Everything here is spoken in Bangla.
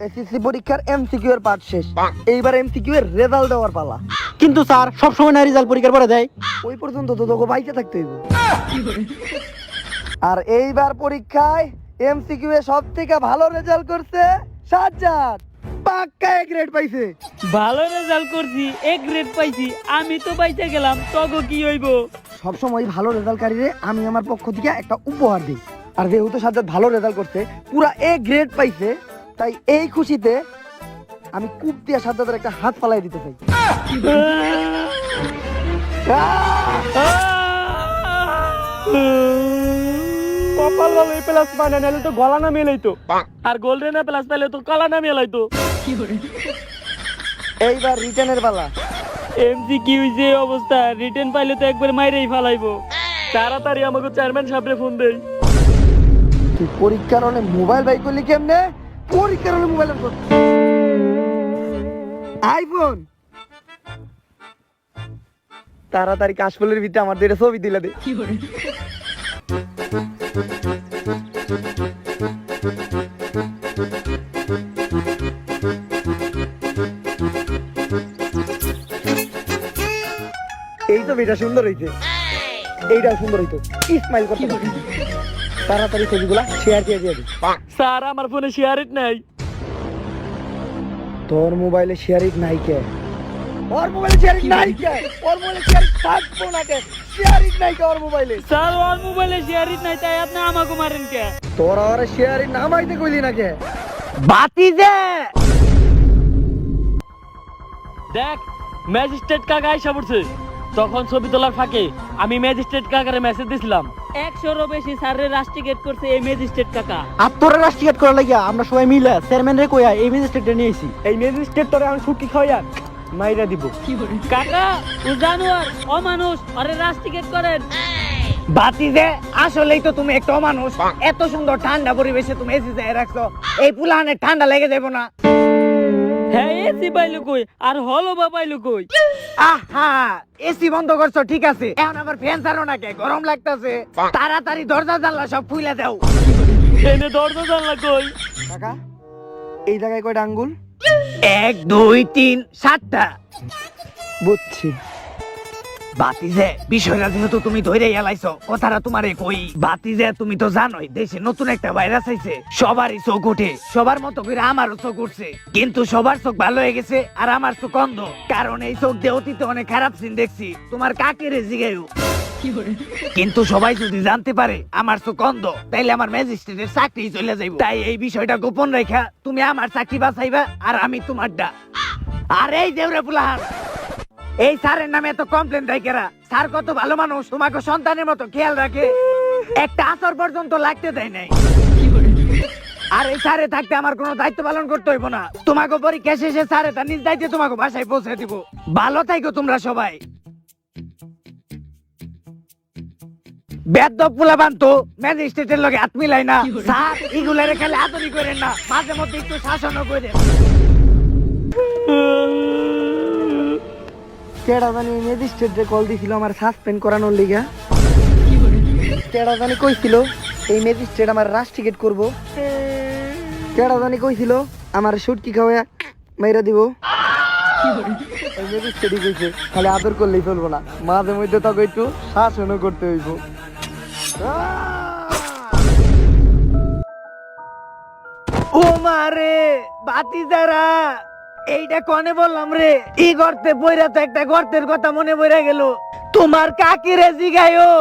এসএসসি পরীক্ষার এমসিকিউ এর পার্ট শেষ, এইবার এমসিকিউ এর রেজাল্ট দেওয়ার পালা। কিন্তু স্যার সব সময় না রেজাল্ট পরীক্ষার পরে দেয়। ওই পর্যন্ত তো তোকে বাইচে থাকতে হইব। আর এইবার পরীক্ষায় এমসিকিউ এ সবথেকে ভালো রেজাল্ট করছে সাজ্জাদ, পাক্কা এ গ্রেড পাইছে। ভালো রেজাল্ট করছি, এ গ্রেড পাইছি, আমি তো পাইতে গেলাম, তগো কি হইব? সবসময় ভালো রেজাল্টকারীরে আমি আমার পক্ষ থেকে একটা উপহার দিই। আর যেহেতু সাজ্জাদ ভালো রেজাল্ট করছে, পুরা এ গ্রেড পাইছে, তাই এই খুশিতে আমি কূপ দিয়া সাজ্জাদের একটা হাত ফালাই দিতে চাই। কপাল ভালো এই প্লাস পায় না, তো গলা না মেলাইতো, আর গোল্ডেন প্লাস পাইলে তো কলা না মেলাইতো। এইবার রিটেনের পালা। এমসিকিউ যে অবস্থা, রিটেন পাইলে তো একবার মাইরেই ফালাইবো। তাড়াতাড়ি আমাকে চেয়ারম্যান সাহেবরে ফোন দেই। তুই পরীক্ষার হলে মোবাইল বাই করলি কেমনে? পরীক্ষার হলে মোবাইল আইফোন। তাড়াতাড়ি কাশফুলের ভিতরে আমার দুইটা ছবি দিলে দে। এই তো এটা সুন্দর হইছে, এইটাও সুন্দর হইতো। স্মাইল করতে পারি। তাড়াতাড়ি ছবিগুলা শেয়ার দিয়ে দিয়ে দিই। স্যার আমার ফোনে শেয়ার ইট নাই। তোর মোবাইলে শেয়ার ইট নাই কে? ওর মোবাইলে শেয়ার ইট নাই কে? ওর মোবাইলে শেয়ার ইট থাকবো না কে? শেয়ার ইট নাই কে ওর মোবাইলে? স্যার ওর মোবাইলে শেয়ার ইট নাই, তাই আপনি আমাকে মারেন কে? তোর আর শেয়ার ইট নামাইতে কইলি না কে? বাতি যে দেখ, ম্যাজিস্ট্রেট কাকা আইসা পড়ছে। তখন ছবি তোলার ফাঁকে আমি ম্যাজিস্ট্রেট কাকারে মেসেজ দিছিলাম, 100-এরও বেশি স্যারের রাস্টিকেট করছে এই ম্যাজিস্ট্রেট কাকা। আর তোরা রাষ্ট্রীয় করা লাগিয়া আমরা সবাই মিলে চেয়ারম্যান রে কইয়া এই ম্যাজিস্ট্রেটটা নিয়ে আইছি। এই ম্যাজিস্ট্রেট তোরে আমি ছুটি খাওয়া মাইরা দিব। কাকা ও জানোয়ার, অমানুষ, আরে রাস্টিকেট করেন। বাতি যে আসলেই তো তুমি একটা মানুষ, এত সুন্দর ঠান্ডা পরিবেশে তুমি এসি যায় রাখছো, এই পুলানে ঠান্ডা লেগে যাবো না? হ্যাঁ এসি পাইলো কই, আর হলো বা পাইলো কই? আহা, এসি বন্ধ করছো ঠিক আছে, এখন আবার ফ্যান ছাড়ো না কে? গরম লাগতাছে। তাড়াতাড়ি দরজা জানলা সব খুলে দাও। এনে দরজা জানলা কই? কাকা, এই জায়গায় কয়টা আঙ্গুল? 1 2 3 7টা। বুঝছি। বাতিজে বিষয়টা যেহেতু তুমি ধরে এলাইছো, কথাটা তোমারে কই। বাতিজে তুমি তো জানোই দেশে নতুন একটা ভাইরাস আইছে, সবারই চোখ ওঠে, সবার মতো করে আমারও চোখ উঠছে, কিন্তু সবার চোখ ভালো হয়ে গেছে আর আমার চোখ অন্ধ। কারণ এই চোখ দিয়ে অতীতে অনেক খারাপ সিন দেখছি, তোমার কাকেরে জিগাইও। কিন্তু সবাই যদি জানতে পারে আমার চোখ অন্ধ, তাইলে আমার ম্যাজিস্ট্রেটের চাকরি চলে যাইব। তাই এই বিষয়টা গোপন রেখা তুমি আমার চাকরি বাঁচাইবা আর আমি তোমারটা। আর এই দেউরে পুলাহান, এই স্যারের নামে এত কমপ্লেন দেয় কেরা? স্যার কত ভালো মানুষ, তোমাকে সন্তানের মতো খেয়াল রাখে, একটা আসর পর্যন্ত লাগতে দেয় নাই। আর এই স্যারে থাকতে আমার কোনো দায়িত্ব পালন করতে হইব না। তোমাকে পরীক্ষা শেষে স্যারে তার নিজ দায়িত্বে তোমাকে বাসায় পৌঁছে দিব। ভালো থাকো তোমরা সবাই। বেদ্য পুলাবান তো ম্যাজিস্ট্রেটের লগে হাত মিলাই না। স্যার এগুলারে খেলে আদরি করেন না, মাঝে মধ্যে একটু শাসনও করেন। কেডা জানি ম্যাজিস্ট্রেটে কল দিছিল আমার সাসপেন্ড করানোর লিগা। কেডা জানি কইছিল এই ম্যাজিস্ট্রেট আমার রাস্টিকেট করব। কেডা জানি কইছিল আমার শুটকি খাওয়া মাইরা দিব। এই ম্যাজিস্ট্রেটই কইছে খালি আদর করলেই চলবো না, মাঝে মধ্যে তোকে একটু শাসনও করতে হইব। ও মারে বাতি যারা, এইটা কনে বললাম রে? এই গর্তে বইরা তো একটা গর্তের কথা মনে পড়ে গেল। তোমার কাকিরে জিগাইও।